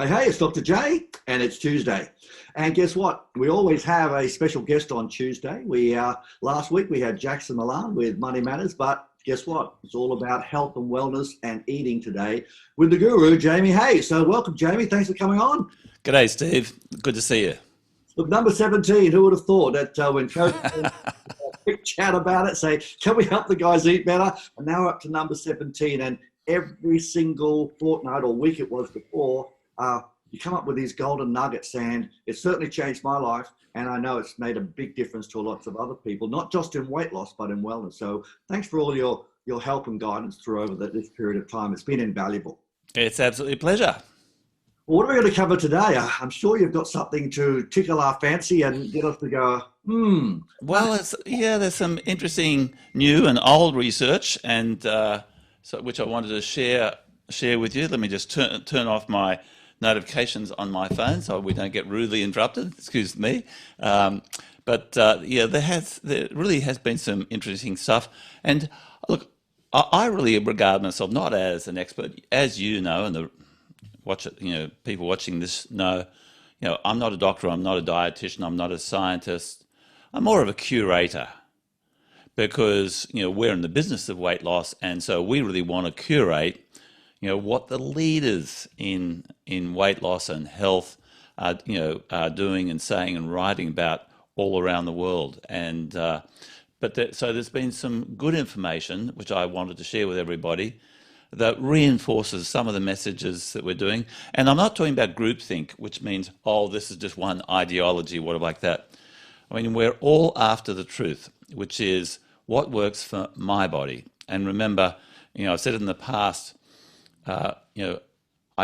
Hey, it's Dr. J, and it's Tuesday. And guess what? We always have a special guest on Tuesday. Last week we had Jackson Milan with Money Matters, but guess what? It's all about health and wellness and eating today with the guru, Jamie Hay. So welcome, Jamie. Thanks for coming on. G'day, Steve. Good to see you. Look, number 17, who would have thought that when Coach a quick chat about it, say, can we help the guys eat better? And now we're up to number 17, and every single fortnight or week it was before, you come up with these golden nuggets, and it certainly changed my life. And I know it's made a big difference to lots of other people, not just in weight loss, but in wellness. So thanks for all your help and guidance through over this period of time. It's been invaluable. It's absolutely a pleasure. Well, what are we going to cover today? I'm sure you've got something to tickle our fancy and get us to go, Well, there's some interesting new and old research, and which I wanted to share with you. Let me just turn off my notifications on my phone so we don't get rudely interrupted. Excuse me. There really has been some interesting stuff. And look, I really regard myself not as an expert, as you know, and people watching this know. I'm not a doctor. I'm not a dietitian. I'm not a scientist. I'm more of a curator because we're in the business of weight loss, and so we really want to curate what the leaders in weight loss and health are doing and saying and writing about all around the world. And so there's been some good information which I wanted to share with everybody that reinforces some of the messages that we're doing. And I'm not talking about groupthink, which means, oh, this is just one ideology, whatever like that. I mean, we're all after the truth, which is what works for my body. And remember, I've said in the past, I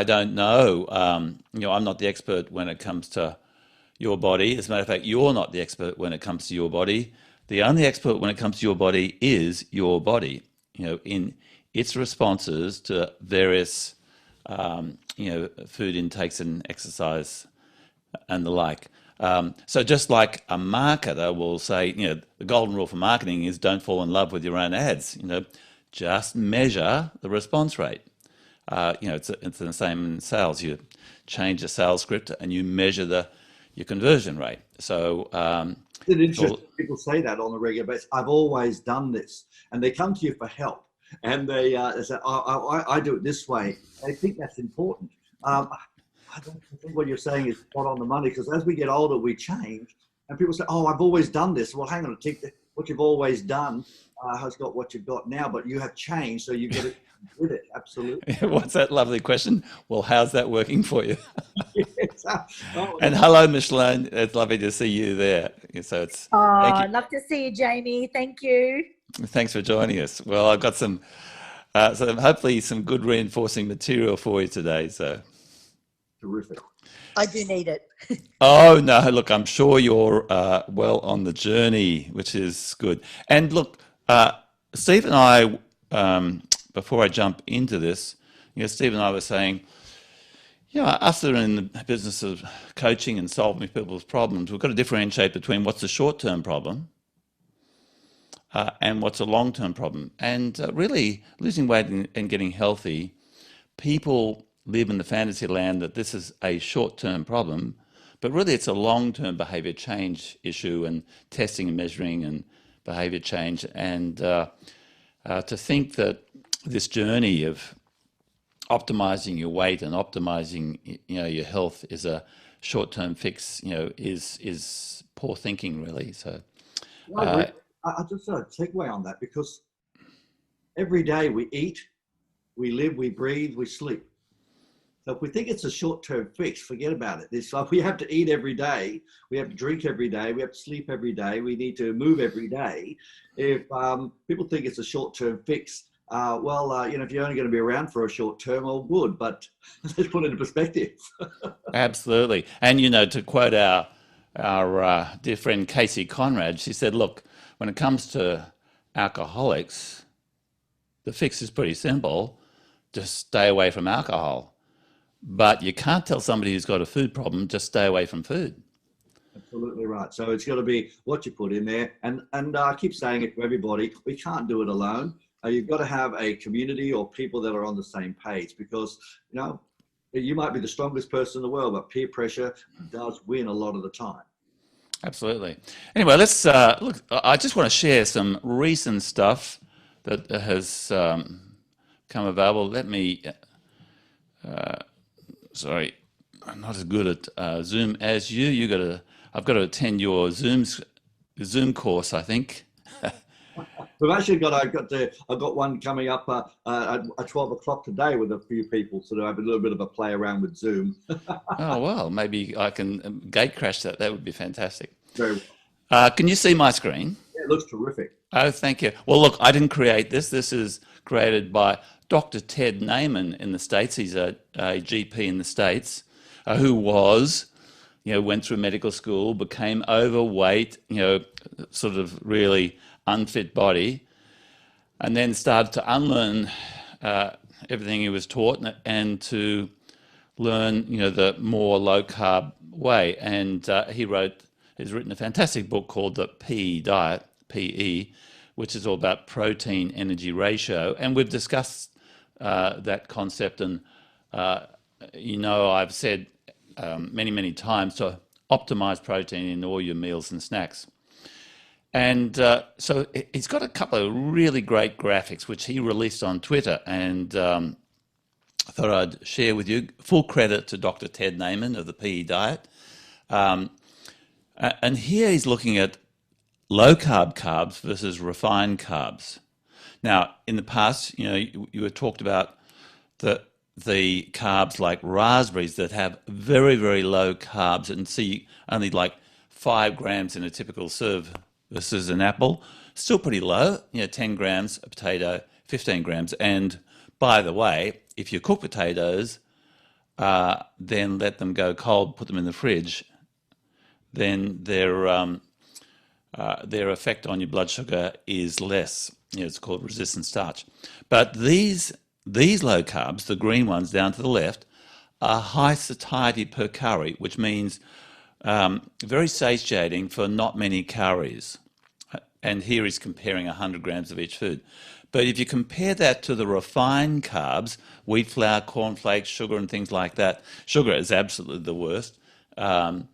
don't know. I'm not the expert when it comes to your body. As a matter of fact, you're not the expert when it comes to your body. The only expert when it comes to your body is your body. In its responses to various, food intakes and exercise and the like. So just like a marketer will say, the golden rule for marketing is don't fall in love with your own ads. Just measure the response rate. It's the same in sales. You change the sales script and you measure your conversion rate. So it's interesting. People say that on a regular basis. I've always done this, and they come to you for help, and they say, I do it this way. They think that's important. I don't think what you're saying is spot on the money, because as we get older, we change, and people say, "Oh, I've always done this." Well, hang on, what you've always done has got what you've got now, but you have changed, so you get it with it. Absolutely. What's that lovely question? Well, how's that working for you? Yes. And hello, Micheline. It's lovely to see you there. So thank you. Love to see you, Jamie. Thank you. Thanks for joining us. Well, I've got some hopefully some good reinforcing material for you today. So terrific. I do need it. Oh no, look, I'm sure you're well on the journey, which is good. And look, Steve and I, before I jump into this, Steve and I were saying, us that are in the business of coaching and solving people's problems, we've got to differentiate between what's a short-term problem and what's a long-term problem. And really, losing weight and getting healthy, people live in the fantasy land that this is a short-term problem, but really it's a long-term behavior change issue, and testing and measuring and behavior change. And to think that this journey of optimizing your weight and optimizing your health is a short-term fix, is poor thinking, really. So I just segue on that, because every day we eat, we live, we breathe, we sleep. So if we think it's a short-term fix, forget about it. It's like we have to eat every day, we have to drink every day, we have to sleep every day, we need to move every day. If people think it's a short-term fix, if you're only going to be around for a short term, well, good, but let's put it into perspective. Absolutely. And, to quote our dear friend Casey Conrad, she said, look, when it comes to alcoholics, the fix is pretty simple. Just stay away from alcohol. But you can't tell somebody who's got a food problem, just stay away from food. Absolutely right. So it's got to be what you put in there. And I keep saying it to everybody, we can't do it alone. You've got to have a community or people that are on the same page, because, You might be the strongest person in the world, but peer pressure does win a lot of the time. Absolutely. Anyway, let's look. I just want to share some recent stuff that has come available. Let me. Sorry, I'm not as good at Zoom as you. I've got to attend your Zoom course, I think. We've actually I've got one coming up at 12 o'clock today with a few people, so I have a little bit of a play around with Zoom. Oh well, maybe I can gate crash that. That would be fantastic. Very Can you see my screen? Yeah, it looks terrific. Oh, thank you. Well, look, I didn't create this. This is created by Dr. Ted Naiman in the States. He's a GP in the States who went through medical school, became overweight, sort of really unfit body, and then started to unlearn everything he was taught and to learn, the more low carb way. And he's written a fantastic book called The PE Diet, PE, which is all about protein energy ratio. And we've discussed that concept. And, I've said many, many times to optimize protein in all your meals and snacks. And so he's got a couple of really great graphics, which he released on Twitter. And I thought I'd share with you. Full credit to Dr. Ted Naiman of the PE Diet. And here he's looking at low-carb carbs versus refined carbs. Now, in the past, you were talked about the carbs like raspberries that have very, very low carbs and see only like 5 grams in a typical serve versus an apple. Still pretty low, 10 grams, a potato, 15 grams. And by the way, if you cook potatoes, then let them go cold, put them in the fridge, then their effect on your blood sugar is less. It's called resistant starch. But these low carbs, the green ones down to the left, are high satiety per calorie, which means very satiating for not many calories. And here he's comparing 100 grams of each food. But if you compare that to the refined carbs, wheat flour, cornflakes, sugar, and things like that, sugar is absolutely the worst. Then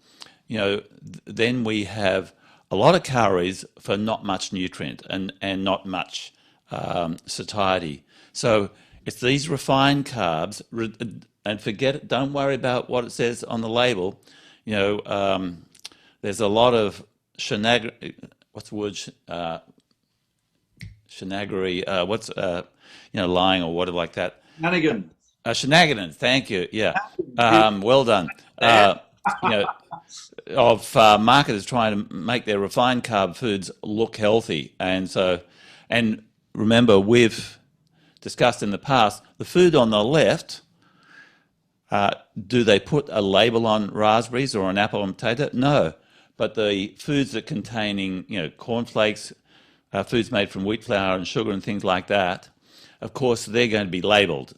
we have a lot of calories for not much nutrient and not much satiety. So it's these refined carbs, and forget it, don't worry about what it says on the label. There's a lot of shenanigans, lying or whatever like that. Shenanigans. Shenanigans, thank you, yeah. Well done. Of marketers trying to make their refined carb foods look healthy. And remember, we've discussed in the past, the food on the left, do they put a label on raspberries or an apple and potato? No. But the foods that containing, cornflakes, foods made from wheat flour and sugar and things like that, of course, they're going to be labeled.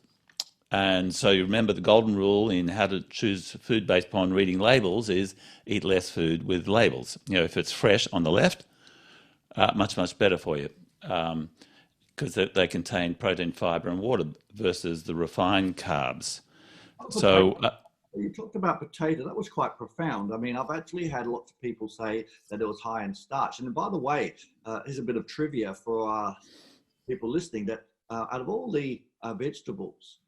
And so you remember the golden rule in how to choose food based upon reading labels is eat less food with labels. If it's fresh on the left, much, much better for you because they contain protein, fiber, and water versus the refined carbs. So you talked about potato. That was quite profound. I mean, I've actually had lots of people say that it was high in starch. And by the way, here's a bit of trivia for people listening that out of all the vegetables,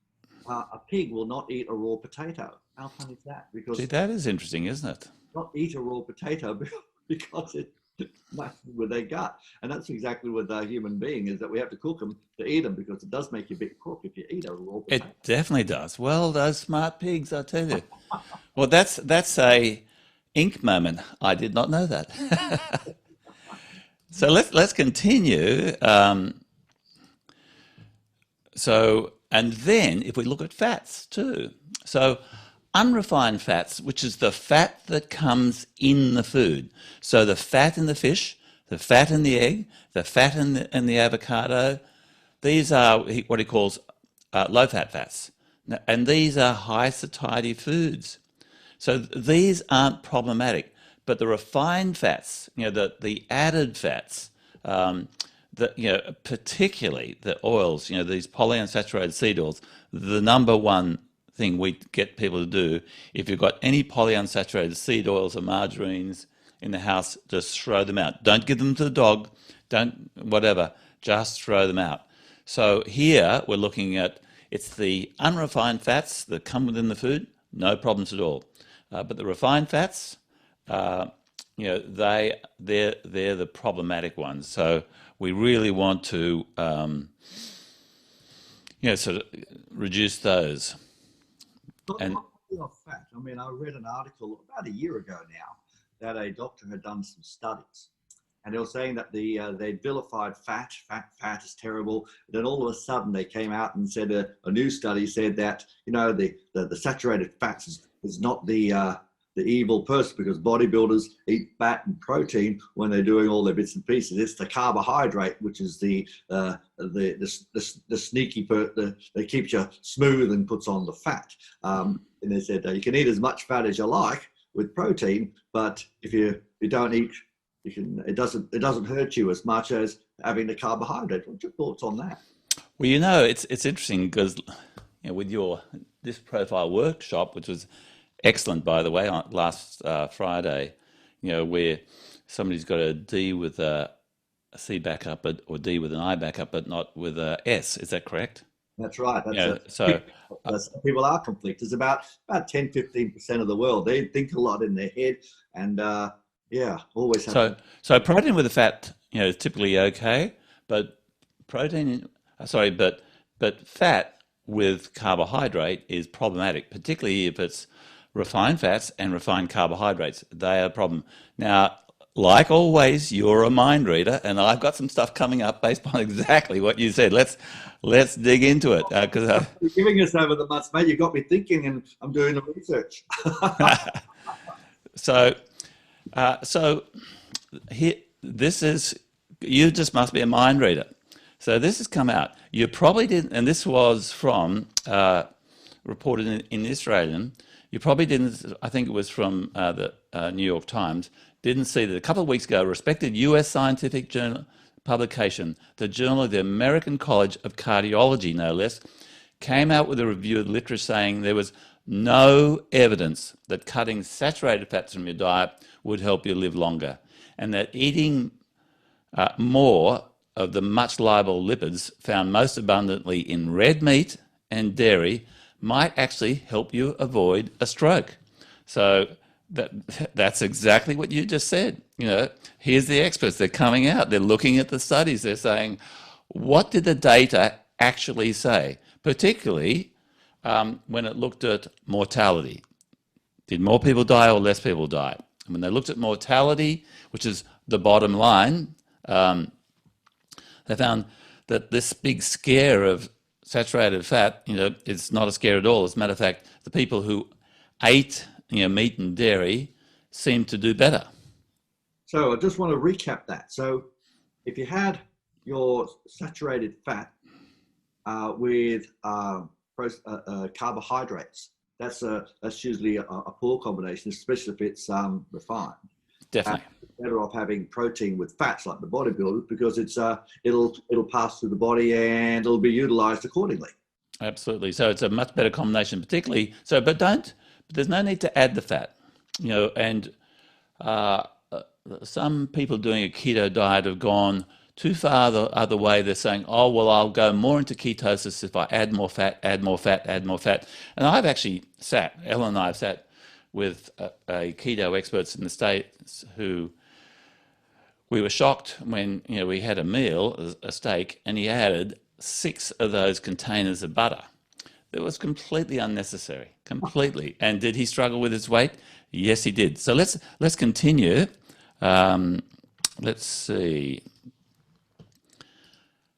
a pig will not eat a raw potato. How fun is that? Because that is interesting, isn't it? Not eat a raw potato because it messes with their gut. And that's exactly with a human being, is that we have to cook them to eat them because it does make you a bit crook if you eat a raw potato. It definitely does. Well, those smart pigs, I tell you. Well, that's a ink moment. I did not know that. So let's continue. And then if we look at fats too. So unrefined fats, which is the fat that comes in the food. So the fat in the fish, the fat in the egg, the fat in the avocado, these are what he calls low-fat fats. And these are high satiety foods. So these aren't problematic. But the refined fats, the added fats, particularly the oils, these polyunsaturated seed oils, the number one thing we get people to do. If you've got any polyunsaturated seed oils or margarines in the house, just throw them out. Don't give them to the dog. Don't whatever. Just throw them out. So here we're looking at it's the unrefined fats that come within the food. No problems at all. But the refined fats, they're the problematic ones. So we really want to sort of reduce those. And Off fat. I mean, I read an article about a year ago now that a doctor had done some studies, and they were saying that they vilified fat is terrible. And then all of a sudden they came out and said a new study said that the saturated fats is not the evil person, because bodybuilders eat fat and protein when they're doing all their bits and pieces. It's the carbohydrate, which is the sneaky part that keeps you smooth and puts on the fat. And they said you can eat as much fat as you like with protein, but if you don't eat, it doesn't hurt you as much as having the carbohydrate. What's your thoughts on that? Well, it's interesting because with this profile workshop, which was excellent, by the way, on last Friday, where somebody's got a D with a C backup, or D with an I backup, but not with a S. Is that correct? That's right. So people are conflictors. About 10-15% of the world. They think a lot in their head, and always have. So protein with a fat, is typically okay, but but fat with carbohydrate is problematic, particularly if it's refined fats and refined carbohydrates. They are a problem. Now, like always, you're a mind reader, and I've got some stuff coming up based on exactly what you said. Let's dig into it, because you're giving us over the months, mate. You got me thinking, and I'm doing the research. So here, you just must be a mind reader. So this has come out. You probably didn't, and this was from reported in the Australian. You probably didn't, I think it was from the New York Times, didn't see that a couple of weeks ago, a respected US scientific journal publication, the Journal of the American College of Cardiology, no less, came out with a review of the literature saying there was no evidence that cutting saturated fats from your diet would help you live longer, and that eating more of the much liable lipids found most abundantly in red meat and dairy might actually help you avoid a stroke. So that's exactly what you just said. Here's the experts. They're coming out. They're looking at the studies. They're saying, what did the data actually say? Particularly when it looked at mortality. Did more people die or less people die? And when they looked at mortality, which is the bottom line, they found that this big scare of saturated fat, it's not a scare at all. As a matter of fact, the people who ate, meat and dairy seemed to do better. So I just want to recap that. So if you had your saturated fat with carbohydrates, that's usually a poor combination, especially if it's refined. Definitely. Better off having protein with fats like the bodybuilders, because it'll pass through the body and it'll be utilized accordingly. Absolutely. So it's a much better combination, particularly. So, but there's no need to add the fat, and some people doing a keto diet have gone too far the other way. They're saying, oh, well, I'll go more into ketosis if I add more fat. And I've actually Ellen and I have sat with a keto experts in the States who we were shocked when we had a meal, a steak, and he added 6 of those containers of butter. It was completely unnecessary, completely. And did he struggle with his weight? Yes, he did. So let's continue. Let's see.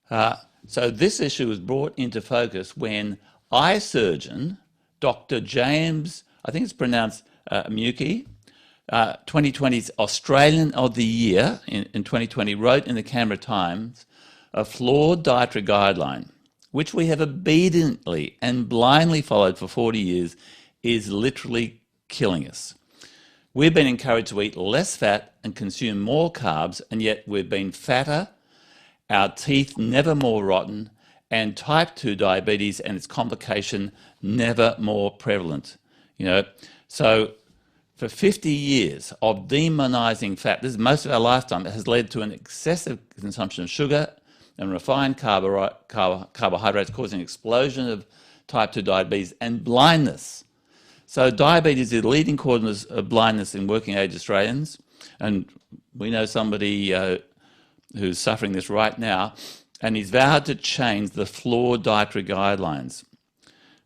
So this issue was brought into focus when eye surgeon Dr. James, I think it's pronounced Muki, 2020's Australian of the Year in 2020, wrote in the Canberra Times, a flawed dietary guideline, which we have obediently and blindly followed for 40 years, is literally killing us. We've been encouraged to eat less fat and consume more carbs, and yet we've been fatter, our teeth never more rotten, and type 2 diabetes and its complication never more prevalent. So for 50 years of demonizing fat, this is most of our lifetime, it has led to an excessive consumption of sugar and refined carbohydrates, causing an explosion of type 2 diabetes and blindness. So diabetes is the leading cause of blindness in working age Australians, and we know somebody who's suffering this right now, and he's vowed to change the flawed dietary guidelines.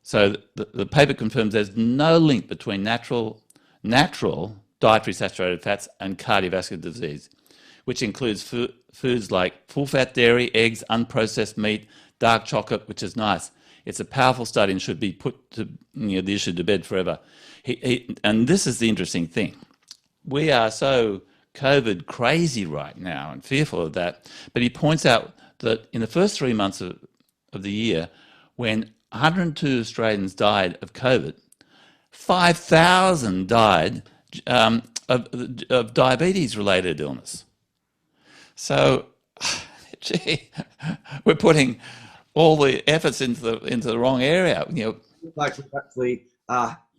So the paper confirms there's no link between natural dietary saturated fats and cardiovascular disease, which includes foods like full-fat dairy, eggs, unprocessed meat, dark chocolate, which is nice. It's a powerful study and should be put to the issue to bed forever. And this is the interesting thing. We are so COVID crazy right now and fearful of that. But he points out that in the first 3 months of the year, when 102 Australians died of COVID, 5,000 died of diabetes-related illness. So, gee, we're putting all the efforts into the wrong area. Actually,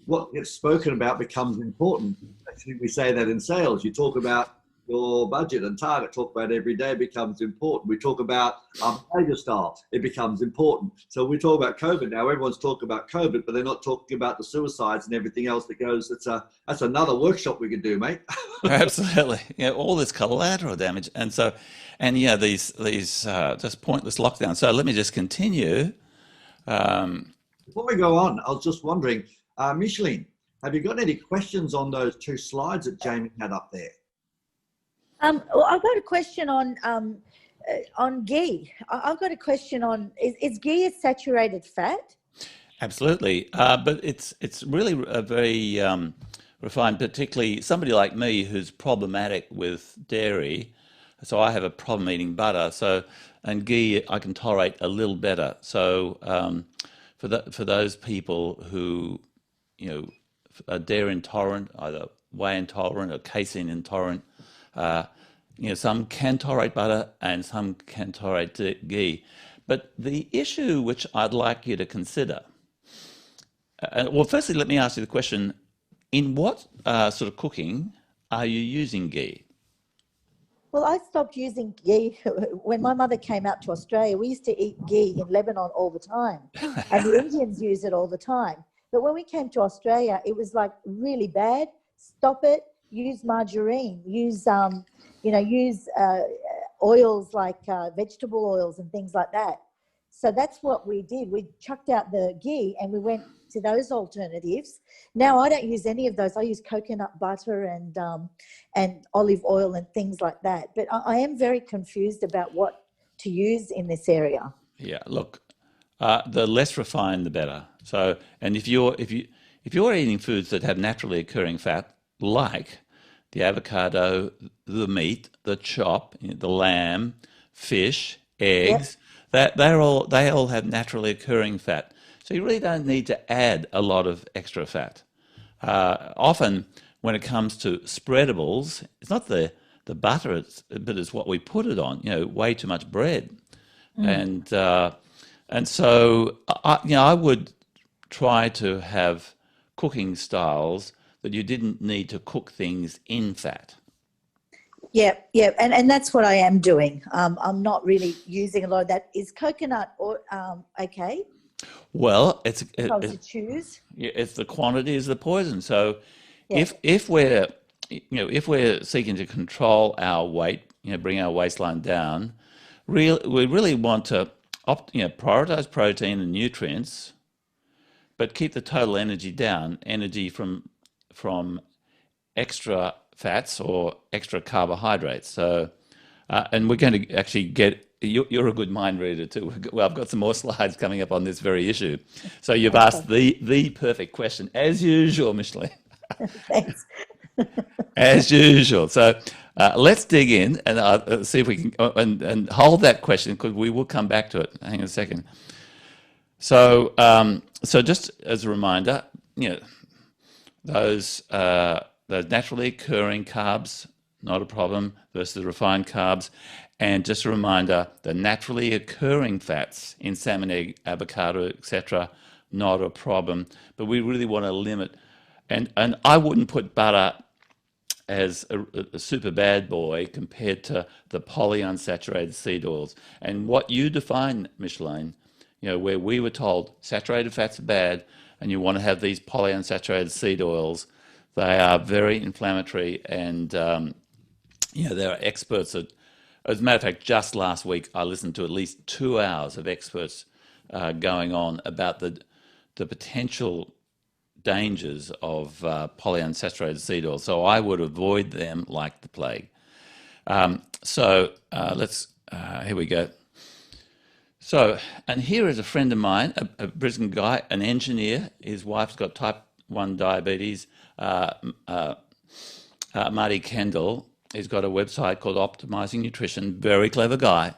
what gets spoken about becomes important. Actually, we say that in sales. You talk about your budget and target. Talk about every day becomes important. We talk about behavior styles. It becomes important. So we talk about COVID now. Everyone's talking about COVID, but they're not talking about the suicides and everything else that goes. That's another workshop we could do, mate. Absolutely. All this collateral damage. And these just pointless lockdowns. So let me just continue. Before we go on, I was just wondering, Micheline, have you got any questions on those two slides that Jamie had up there? Well, I've got a question on ghee. I've got a question on, is ghee a saturated fat? Absolutely. But it's really a very refined, particularly somebody like me who's problematic with dairy. So I have a problem eating butter. And ghee I can tolerate a little better. So for those people who are dairy intolerant, either whey intolerant or casein intolerant, some can tolerate butter and some can tolerate ghee. But the issue which I'd like you to consider, well, firstly, let me ask you the question, in what sort of cooking are you using ghee? Well, I stopped using ghee when my mother came out to Australia. We used to eat ghee in Lebanon all the time, and the Indians use it all the time. But when we came to Australia, it was like really bad. Stop it. Use margarine. Use oils like vegetable oils and things like that. So that's what we did. We chucked out the ghee and we went to those alternatives. Now I don't use any of those. I use coconut butter and olive oil and things like that. But I am very confused about what to use in this area. Yeah, look, the less refined, the better. So, and if you're eating foods that have naturally occurring fat, like the avocado, the meat, the chop, the lamb, fish, eggs, Yep. they all have naturally occurring fat. So you really don't need to add a lot of extra fat. Often, when it comes to spreadables, it's not the butter, but it's what we put it on. Way too much bread, and so I would try to have cooking styles that you didn't need to cook things in fat. Yeah, and that's what I am doing. I'm not really using a lot of that. Is coconut okay? Well, To choose. it's the quantity is the poison. So Yeah. if we're seeking to control our weight, bring our waistline down, we really want to prioritize protein and nutrients, but keep the total energy down, energy from extra fats or extra carbohydrates. So, and we're going to actually get, you're a good mind reader too. Well, I've got some more slides coming up on this very issue. So you've asked the perfect question, as usual, Micheline. Thanks. As usual. So let's dig in and see if we can, and hold that question because we will come back to it. Hang on a second. So, so just as a reminder, those naturally occurring carbs, not a problem, versus the refined carbs. And just a reminder, the naturally occurring fats in salmon, egg, avocado, etc., not a problem. But we really want to limit. And I wouldn't put butter as a super bad boy compared to the polyunsaturated seed oils. And what you define, Micheline, where we were told saturated fats are bad and you want to have these polyunsaturated seed oils, they are very inflammatory. And, there are experts that, as a matter of fact, just last week I listened to at least 2 hours of experts going on about the potential dangers of polyunsaturated seed oil. So I would avoid them like the plague. Let's, here we go. So, and here is a friend of mine, a Brisbane guy, an engineer. His wife's got type 1 diabetes, Marty Kendall. He's got a website called Optimizing Nutrition, very clever guy.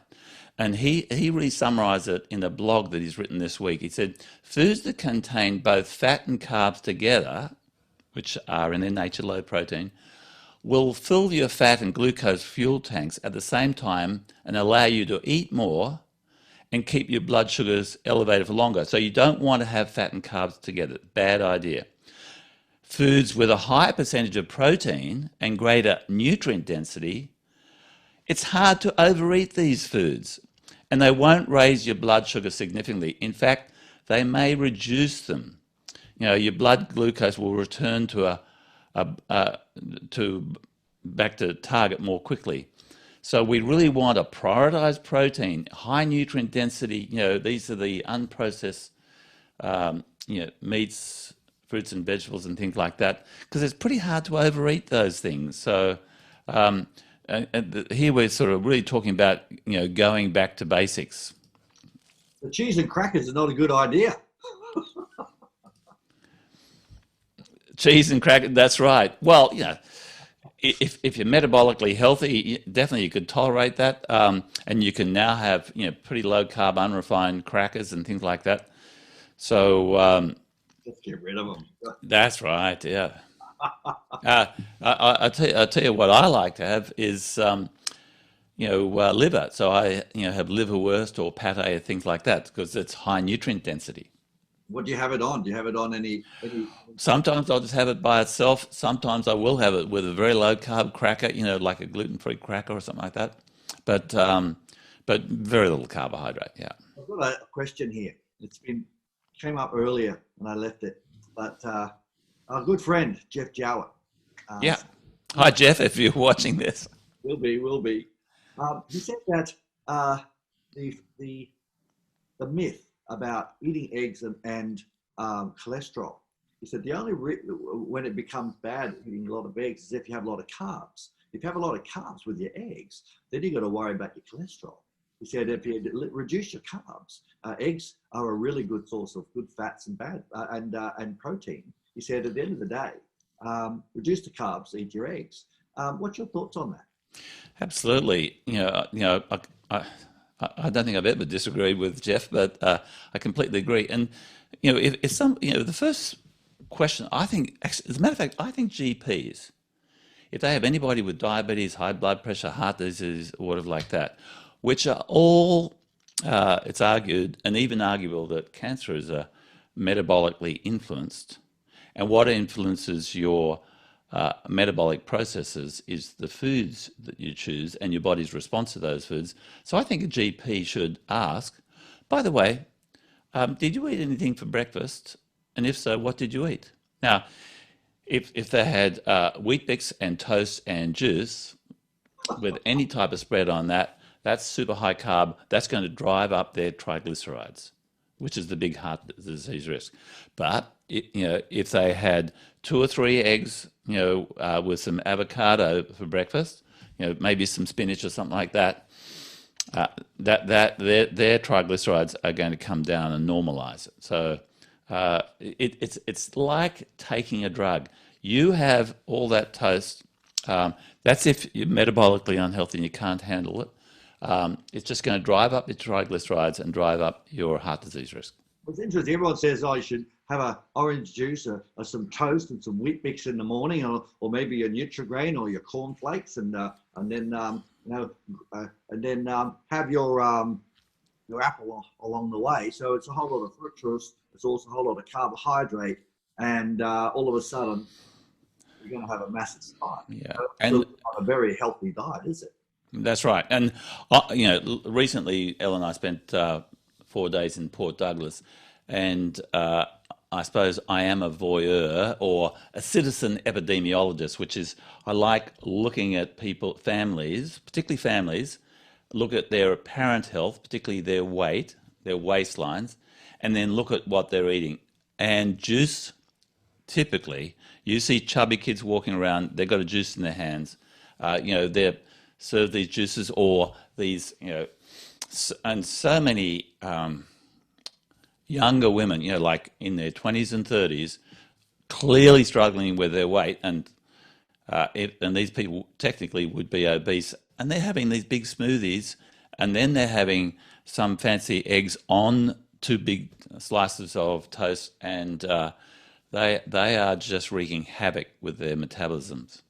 And he really summarized it in a blog that he's written this week. He said, foods that contain both fat and carbs together, which are in their nature low protein, will fill your fat and glucose fuel tanks at the same time and allow you to eat more and keep your blood sugars elevated for longer. So you don't want to have fat and carbs together. Bad idea. Foods with a higher percentage of protein and greater nutrient density, it's hard to overeat these foods, and they won't raise your blood sugar significantly. In fact, they may reduce them. Your blood glucose will return to back to target more quickly. So we really want to prioritize protein, high nutrient density. These are the unprocessed, meats, fruits and vegetables and things like that, because it's pretty hard to overeat those things. So. And here we're sort of really talking about, going back to basics. The cheese and crackers are not a good idea. Cheese and crackers, that's right. Well, if you're metabolically healthy, definitely you could tolerate that. And you can now have, pretty low carb, unrefined crackers and things like that. So Just get rid of them. that's right, yeah. I tell you what I like to have is liver. So I have liverwurst or pate, things like that, because it's high nutrient density. What do you have it on? Do you have it on any? Sometimes I'll just have it by itself. Sometimes I will have it with a very low carb cracker, like a gluten-free cracker or something like that. But very little carbohydrate. Yeah. I've got a question here. Came up earlier and I left it, but. Our good friend, Jeff Jowett. Yeah. Hi, Jeff, if you're watching this. Will be. He said that the myth about eating eggs and cholesterol, he said the only when it becomes bad eating a lot of eggs is if you have a lot of carbs. If you have a lot of carbs with your eggs, then you've got to worry about your cholesterol. He said if you reduce your carbs, eggs are a really good source of good fats and protein. He said, at the end of the day, reduce the carbs, eat your eggs. What's your thoughts on that? Absolutely. I don't think I've ever disagreed with Jeff, but I completely agree. And if some, the first question, I think, as a matter of fact, I think GPs, if they have anybody with diabetes, high blood pressure, heart disease, or whatever like that, which are all, it's argued and even arguable that cancer is metabolically influenced. And what influences your metabolic processes is the foods that you choose and your body's response to those foods. So I think a GP should ask, by the way, did you eat anything for breakfast? And if so, what did you eat? Now, if they had Weet-Bix and toast and juice with any type of spread on that, that's super high carb. That's going to drive up their triglycerides, which is the big heart disease risk. But if they had 2 or 3 eggs, with some avocado for breakfast, maybe some spinach or something like that, their triglycerides are going to come down and normalize it. So it's like taking a drug. You have all that toast. That's if you're metabolically unhealthy and you can't handle it. It's just going to drive up your triglycerides and drive up your heart disease risk. It's interesting. Everyone says, you should have an orange juice or some toast and some Weet-Bix in the morning, or maybe a Nutrigrain or your cornflakes, and then and then have your apple along the way. So it's a whole lot of fructose. It's also a whole lot of carbohydrate, and all of a sudden you're going to have a massive spike. Yeah, So and it's not a very healthy diet, is it? that's right. And recently, Elle and I spent 4 days in Port Douglas, and I suppose I am a voyeur or a citizen epidemiologist, which is I like looking at people, families, particularly families, look at their apparent health, particularly their weight, their waistlines, and then look at what they're eating. And juice, typically, you see chubby kids walking around, they've got a juice in their hands. They're served these juices or these, and so many younger women, like in their 20s and 30s, clearly struggling with their weight, and these people technically would be obese, and they're having these big smoothies, and then they're having some fancy eggs on two big slices of toast, and they are just wreaking havoc with their metabolisms.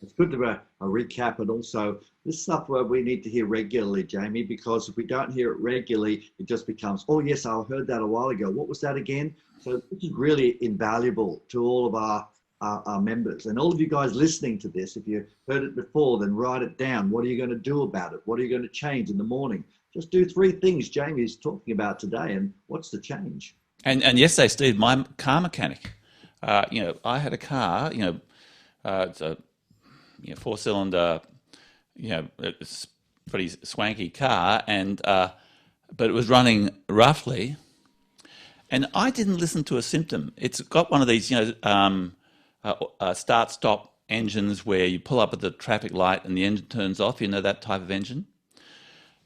It's good to have a recap, and also this stuff where we need to hear regularly, Jamie, because if we don't hear it regularly, it just becomes, oh yes, I heard that a while ago. What was that again? So this is really invaluable to all of our members, and all of you guys listening to this. If you heard it before, then write it down. What are you going to do about it? What are you going to change in the morning? Just do 3 things Jamie's talking about today, and what's the change? And yesterday, Steve, my car mechanic, I had a car, it's a 4-cylinder, it's a pretty swanky car, and but it was running roughly, and I didn't listen to a symptom. It's got one of these, start-stop engines where you pull up at the traffic light and the engine turns off. That type of engine,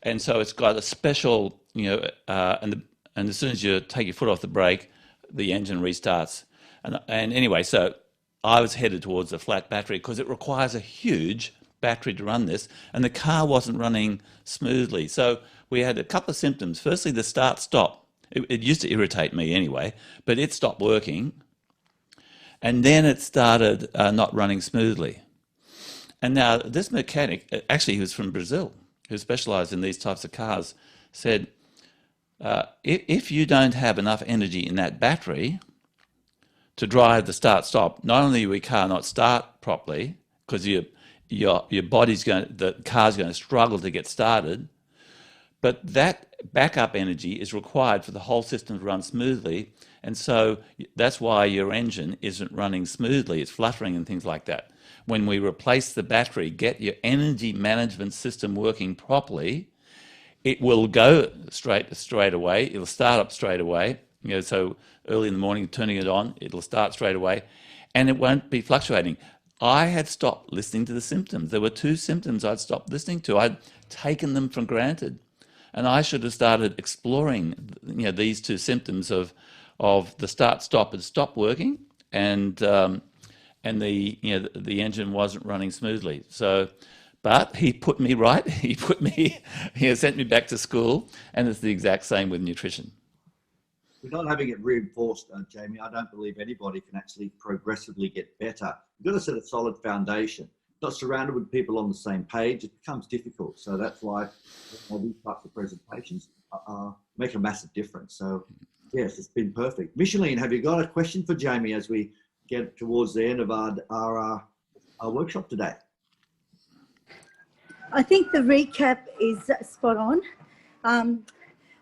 and so it's got a special, and as soon as you take your foot off the brake, the engine restarts. And anyway, so I was headed towards a flat battery because it requires a huge battery to run this, and the car wasn't running smoothly. So we had a couple of symptoms. Firstly, the start-stop. It used to irritate me anyway, but it stopped working. And then it started not running smoothly. And now this mechanic, actually he was from Brazil, who specialized in these types of cars, said, if you don't have enough energy in that battery to drive the start-stop, not only will your car not start properly because your the car's going to struggle to get started, but that backup energy is required for the whole system to run smoothly, and so that's why your engine isn't running smoothly. It's fluttering and things like that. When we replace the battery, get your energy management system working properly, it will go straight away. It'll start up straight away. So early in the morning, turning it on, it'll start straight away, and it won't be fluctuating. I had stopped listening to the symptoms. There were 2 symptoms I'd stopped listening to. I'd taken them for granted, and I should have started exploring, these 2 symptoms of the start-stop had stopped working, and the engine wasn't running smoothly. So. But he put me right. He sent me back to school, and it's the exact same with nutrition. We're not having it reinforced, Jamie. I don't believe anybody can actually progressively get better. You've got to set a solid foundation. Not surrounded with people on the same page, it becomes difficult. So that's why these types of presentations make a massive difference. So yes, it's been perfect. Micheline, have you got a question for Jamie as we get towards the end of our workshop today? I think the recap is spot on.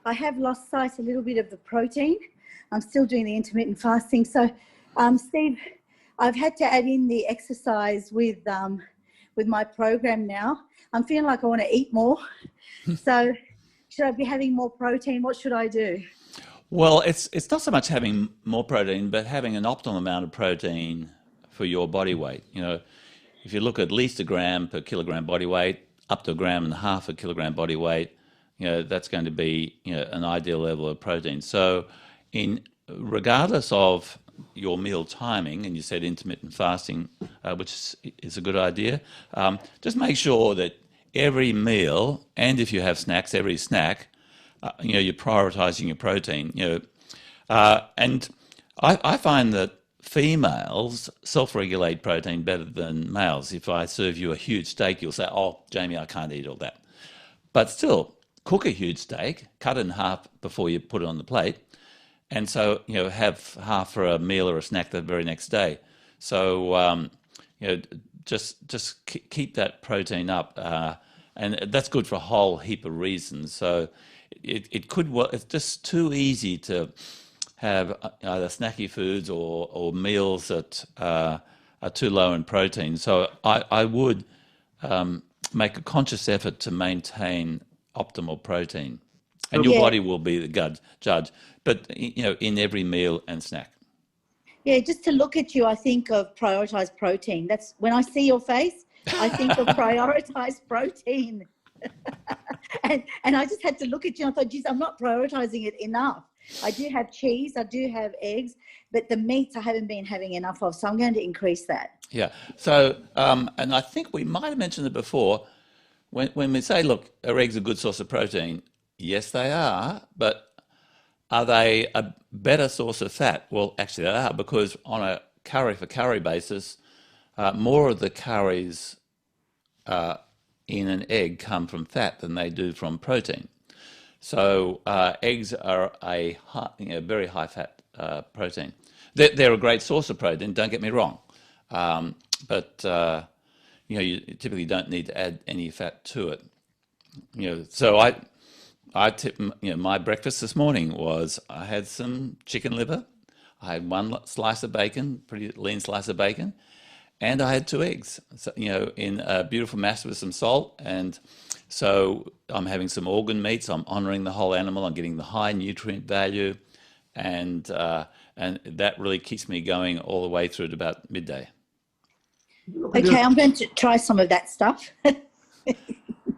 I have lost sight a little bit of the protein. I'm still doing the intermittent fasting. So, Steve, I've had to add in the exercise with my program now. I'm feeling like I want to eat more. So should I be having more protein? What should I do? Well, it's not so much having more protein, but having an optimal amount of protein for your body weight. If you look at least a gram per kilogram body weight, up to 1.5 grams per kilogram body weight, that's going to be an ideal level of protein. So, regardless of your meal timing, and you said intermittent fasting, which is a good idea, just make sure that every meal, and if you have snacks, every snack, you're prioritizing your protein. And I find that females self-regulate protein better than males. If I serve you a huge steak, you'll say, "Oh, Jamie, I can't eat all that." But still, cook a huge steak, cut it in half before you put it on the plate, and so have half for a meal or a snack the very next day. So just keep that protein up, and that's good for a whole heap of reasons. So it could work. It's just too easy to have either snacky foods or meals that are too low in protein. So I would make a conscious effort to maintain optimal protein, and your body will be the judge. But in every meal and snack. Yeah, just to look at you, I think of prioritized protein. That's when I see your face, I think of prioritized protein. and I just had to look at you and I thought, geez, I'm not prioritizing it enough. I do have cheese, I do have eggs, but the meats I haven't been having enough of, so I'm going to increase that. Yeah. So, and I think we might have mentioned it before, when we say, look, are eggs a good source of protein? Yes, they are, but are they a better source of fat? Well, actually they are, because on a calorie for calorie basis, more of the calories in an egg come from fat than they do from protein. So eggs are a very high fat protein. They're a great source of protein, don't get me wrong. But you typically don't need to add any fat to it. So my breakfast this morning was I had some chicken liver, I had one slice of bacon, pretty lean slice of bacon, and I had 2 eggs, so, in a beautiful mass with some salt. And so I'm having some organ meats. I'm honoring the whole animal. I'm getting the high nutrient value, and that really keeps me going all the way through to about midday. Okay, I'm going to try some of that stuff.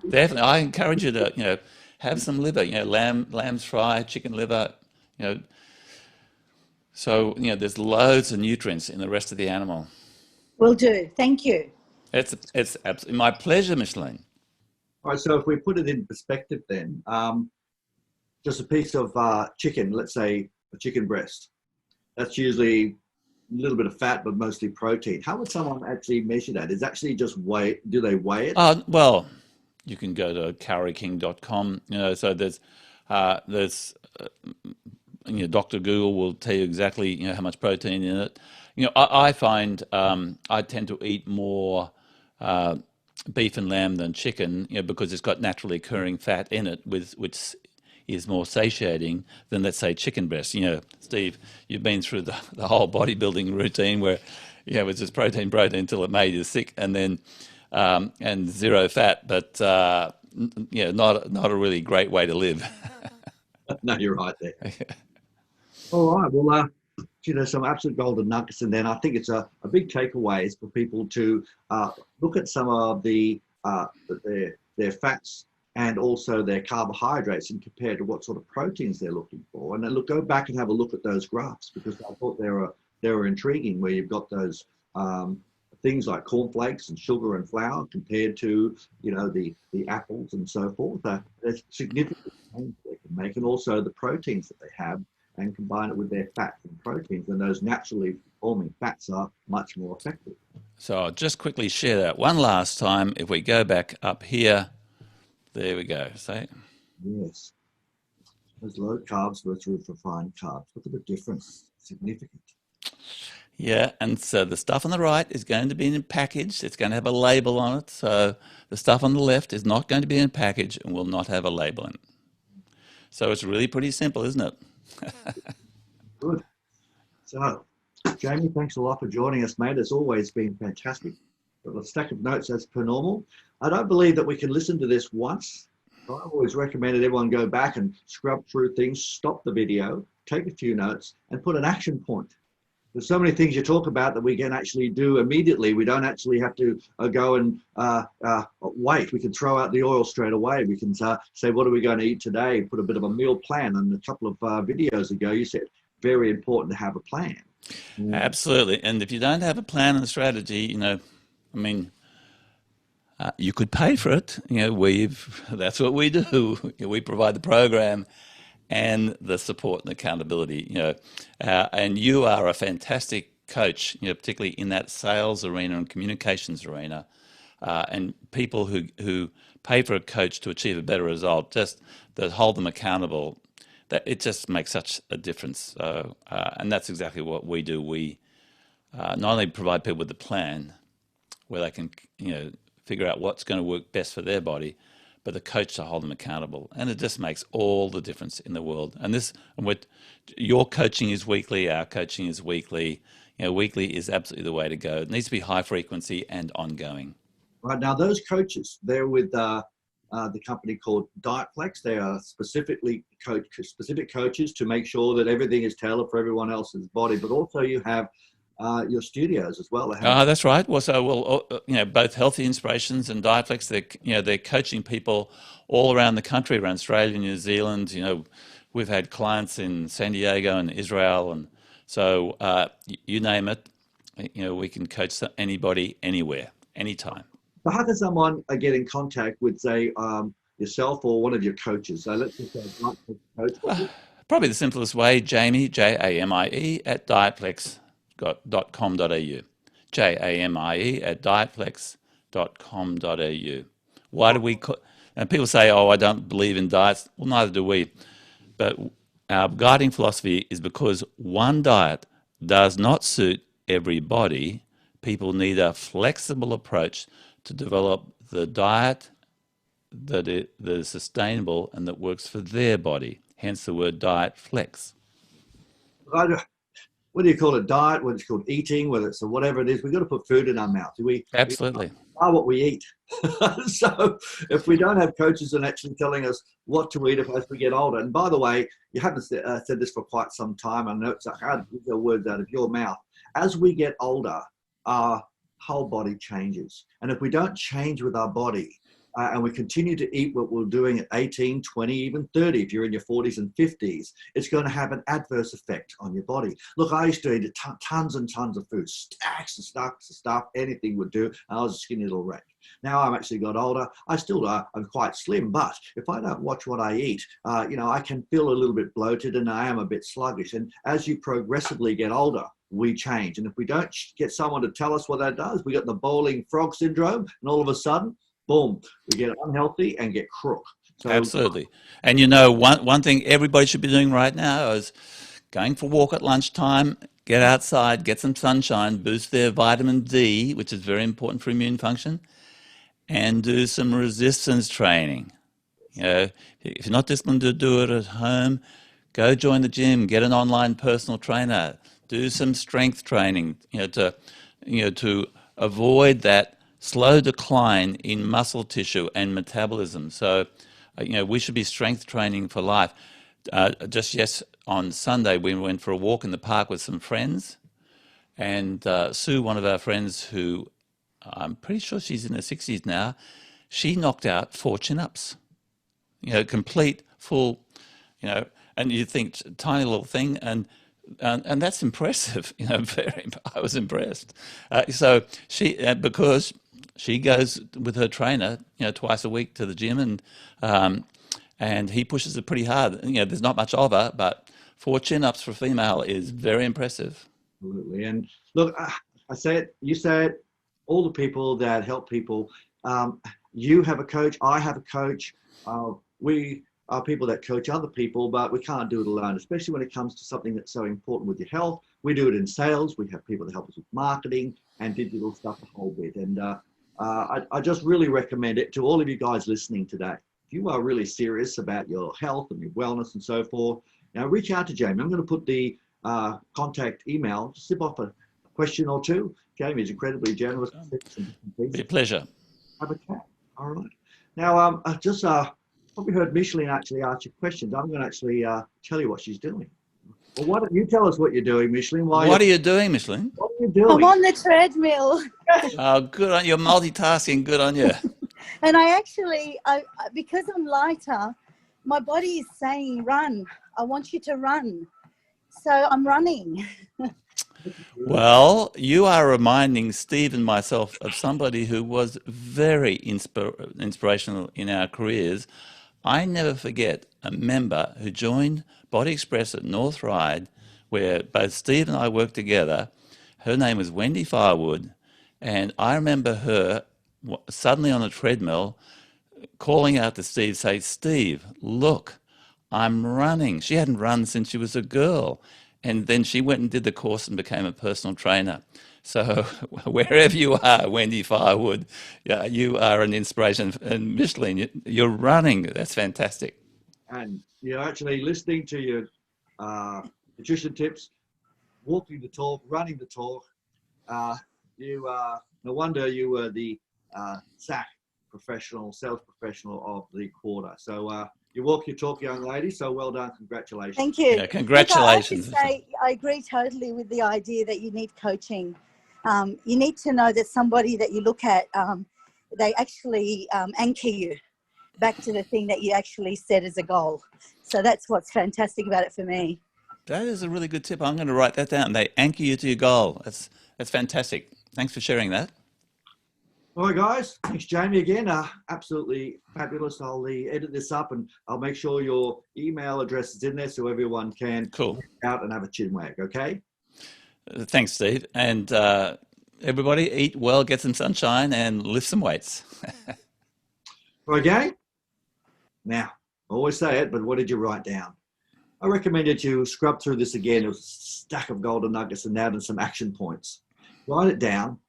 Definitely, I encourage you to have some liver. Lamb's fry, chicken liver. So there's loads of nutrients in the rest of the animal. Will do. Thank you. It's absolutely my pleasure, Micheline. All right, so if we put it in perspective then, just a piece of chicken, let's say a chicken breast, that's usually a little bit of fat, but mostly protein. How would someone actually measure that? Is actually just do they weigh it? Well, you can go to calorieking.com, so there's Dr. Google will tell you exactly, how much protein in it. I find I tend to eat more beef and lamb than chicken, because it's got naturally occurring fat in it, which is more satiating than, let's say, chicken breast. Steve, you've been through the whole bodybuilding routine where, it's just protein until it made you sick, and then and zero fat, but not a really great way to live. No, you're right there. All right, well, some absolute golden nuggets, and then I think it's a big takeaway is for people to look at some of their fats and also their carbohydrates and compare to what sort of proteins they're looking for. And then go back and have a look at those graphs, because I thought they were intriguing, where you've got those things like cornflakes and sugar and flour compared to the apples and so forth. There's significant change they can make, and also the proteins that they have, and combine it with their fats and proteins, and those naturally forming fats are much more effective. So I'll just quickly share that one last time. If we go back up here, there we go. So yes, those low carbs versus refined carbs. Look at the difference. Significant. Yeah, and so the stuff on the right is going to be in a package. It's going to have a label on it. So the stuff on the left is not going to be in a package and will not have a label in it. So it's really pretty simple, isn't it? Good. So, Jamie, thanks a lot for joining us, mate. It's always been fantastic. Got a stack of notes as per normal. I don't believe that we can listen to this once. I've always recommended everyone go back and scrub through things, stop the video, take a few notes, and put an action point. There's so many things you talk about that we can actually do immediately. We don't actually have to go and wait. We can throw out the oil straight away. We can say, what are we going to eat today? Put a bit of a meal plan. And a couple of videos ago, you said, very important to have a plan. Absolutely. And if you don't have a plan and a strategy, you could pay for it. That's what we do. We provide the program and the support and accountability. And you are a fantastic coach, particularly in that sales arena and communications arena, and people who pay for a coach to achieve a better result, just that hold them accountable, that it just makes such a difference. And that's exactly what we do. We not only provide people with a plan where they can, figure out what's going to work best for their body, but the coach to hold them accountable, and it just makes all the difference in the world. And your coaching is weekly, our coaching is weekly. Weekly is absolutely the way to go. It needs to be high frequency and ongoing. Right now, those coaches, they're with the company called Dietflex. They are specific coaches to make sure that everything is tailored for everyone else's body. But also, you have your studios as well. That's right. Well, both Healthy Inspirations and Dietflex, they're coaching people all around the country, around Australia, New Zealand. We've had clients in San Diego and Israel, and so you name it. We can coach anybody, anywhere, anytime. So how can someone get in contact with, say, yourself or one of your coaches? So let's just say coach. Probably the simplest way, Jamie, Jamie, at dietflex.com.au. Jamie at dietflex.com.au. Why do we... And people say, oh, I don't believe in diets. Well, neither do we. But our guiding philosophy is because one diet does not suit every body. People need a flexible approach to develop the diet that is sustainable and that works for their body. Hence the word diet flex. Whether you call it diet, whether it's called eating, whether it's whatever it is, we've got to put food in our mouth. Absolutely. We are what we eat. So if we don't have coaches and actually telling us what to eat as we get older, and by the way, you haven't said this for quite some time. I know it's hard to get the words out of your mouth. As we get older, our whole body changes. And if we don't change with our body, and we continue to eat what we're doing at 18, 20, even 30, if you're in your 40s and 50s, it's going to have an adverse effect on your body. Look, I used to eat tons and tons of food, stacks of stuff, anything would do, and I was a skinny little wreck. Now I'm actually got older. I'm quite slim, but if I don't watch what I eat, I can feel a little bit bloated and I am a bit sluggish. And as you progressively get older, we change. And if we don't get someone to tell us what that does, we got the bowling frog syndrome, and all of a sudden, boom, we get unhealthy and get crook. So, absolutely. And one thing everybody should be doing right now is going for a walk at lunchtime, get outside, get some sunshine, boost their vitamin D, which is very important for immune function, and do some resistance training. If you're not disciplined to do it at home, go join the gym, get an online personal trainer, do some strength training, to avoid that slow decline in muscle tissue and metabolism. So, we should be strength training for life. On Sunday, we went for a walk in the park with some friends, and Sue, one of our friends who I'm pretty sure she's in her 60s now, she knocked out 4 chin-ups. Complete, full, and you think tiny little thing, and that's impressive. I was impressed. So she, because she goes with her trainer, twice a week to the gym, and he pushes it pretty hard. There's not much of her, but 4 chin-ups for a female is very impressive. Absolutely. And look, I say it, you say it, all the people that help people. You have a coach, I have a coach. We are people that coach other people, but we can't do it alone, especially when it comes to something that's so important with your health. We do it in sales. We have people that help us with marketing and digital stuff a whole bit. And I just really recommend it to all of you guys listening today. If you are really serious about your health and your wellness and so forth, reach out to Jamie. I'm going to put the contact email, slip off a question or two. Jamie is incredibly generous. Be a pleasure. Have a chat. All right. Now, I just probably heard Micheline actually ask you questions. I'm going to actually tell you what she's doing. Well, why don't you tell us what you're doing, Micheline? What are you doing, Micheline? What are you doing? I'm on the treadmill. Oh, good on you. You're multitasking. Good on you. And because I'm lighter, my body is saying, run. I want you to run. So I'm running. Well, you are reminding Steve and myself of somebody who was very inspirational in our careers. I never forget a member who joined Body Express at North Ryde, where both Steve and I worked together. Her name was Wendy Firewood, and I remember her suddenly on a treadmill calling out to Steve, say, "Steve, look, I'm running." She hadn't run since she was a girl. And then she went and did the course and became a personal trainer. So wherever you are, Wendy Firewood, yeah, you are an inspiration. And Micheline, you're running. That's fantastic. And you're actually listening to your nutrition tips, walking the talk, running the talk. No wonder you were the SAC professional, sales professional of the quarter. So you walk your talk, young lady. So well done. Congratulations. Thank you. Yeah, congratulations. Look, I have to say, I agree totally with the idea that you need coaching. You need to know that somebody that you look at, they actually anchor you back to the thing that you actually set as a goal. So that's what's fantastic about it for me. That is a really good tip. I'm going to write that down. They anchor you to your goal. That's fantastic. Thanks for sharing that. All right, guys. Thanks, Jamie, again. Absolutely fabulous. I'll edit this up and I'll make sure your email address is in there so everyone can Cool. out and have a chin wag, okay? Thanks, Steve. And everybody, eat well, get some sunshine, and lift some weights. Okay? Now, I always say it, but what did you write down? I recommend that you scrub through this again with a stack of golden nuggets and add in some action points. Write it down.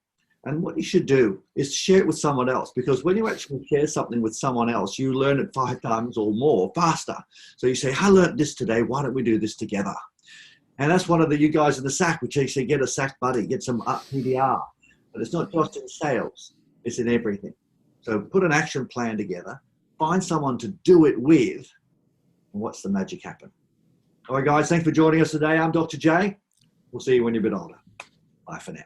And what you should do is share it with someone else, because when you actually share something with someone else, you learn it 5 times or more faster. So you say, I learned this today. Why don't we do this together? And that's one of you guys in the SAC, which actually get a SAC buddy, get some PDR. But it's not just in sales, it's in everything. So put an action plan together, find someone to do it with, and watch the magic happen. All right, guys, thanks for joining us today. I'm Dr. J. We'll see you when you're a bit older. Bye for now.